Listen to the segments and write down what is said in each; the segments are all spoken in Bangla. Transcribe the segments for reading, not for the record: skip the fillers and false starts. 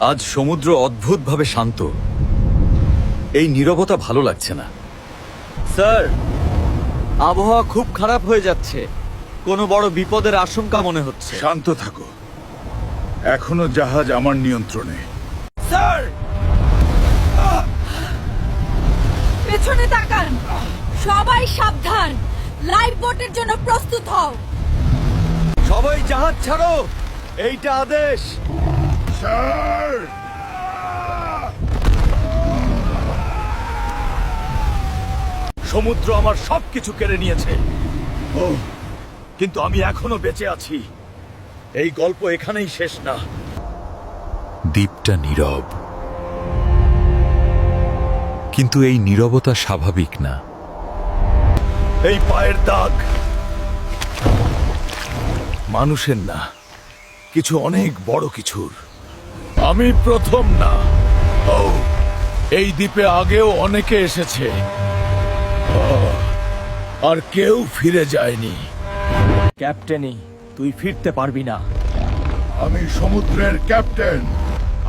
আজ সমুদ্র অদ্ভুতভাবে শান্ত। এই নীরবতা ভালো লাগছে না। স্যার, আবহাওয়া খুব খারাপ হয়ে যাচ্ছে। কোনো বড় বিপদের আশঙ্কা মনে হচ্ছে। শান্ত থাকো, এখনো জাহাজ আমার নিয়ন্ত্রণে। স্যার, পেছনে তাকান। সবাই সাবধান। লাইফ বোটের জন্য প্রস্তুত হও। সবাই জাহাজ ছাড়ো, এইটা আদেশ। স্যার, সমুদ্র আমার সবকিছু কেড়ে নিয়েছে, কিন্তু আমি এখনো বেঁচে আছি। এই গল্প এখানেই শেষ না। দ্বীপটা নীরব, কিন্তু এই নীরবতা স্বাভাবিক না। এই পায়ের দাগ মানুষের না, কিছু অনেক বড় কিছুর। আমি প্রথম না, এই দ্বীপে আগেও অনেকে এসেছে, আর কেউ ফিরে যায়নি। ক্যাপ্টেনই, তুই ফিরতে পারবি না। আমি সমুদ্রের ক্যাপ্টেন।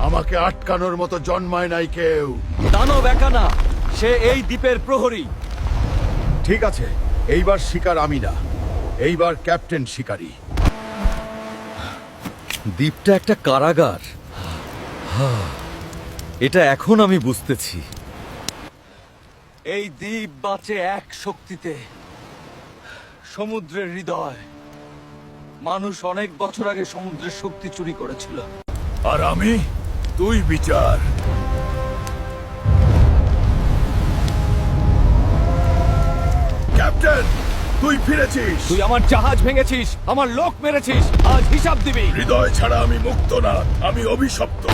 আমাকে আটকানোর মতো জন্মায় নাই কেউ। দানব একা না, সে এই দ্বীপের প্রহরী। ঠিক আছে, এইবার শিকার আমি না, এইবার ক্যাপ্টেন শিকারী। দ্বীপটা একটা কারাগার, এটা এখন আমি বুঝতেছি। এই দ্বীপ বাঁচে এক শক্তিতে, সমুদ্রের হৃদয়। মানুষ অনেক বছর আগে সমুদ্রের শক্তি চুরি করেছিল। আর আমি, তুই বিচার। ক্যাপ্টেন, তুই ফিরেছিস। তুই আমার জাহাজ ভেঙেছিস, আমার লোক মেরেছিস, আজ হিসাব দিবি। হৃদয় ছাড়া আমি মুক্ত না, আমি অভিশপ্ত।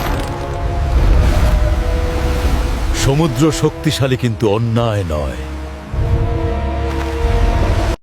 সমুদ্র শক্তিশালী, কিন্তু অন্যায় নয়।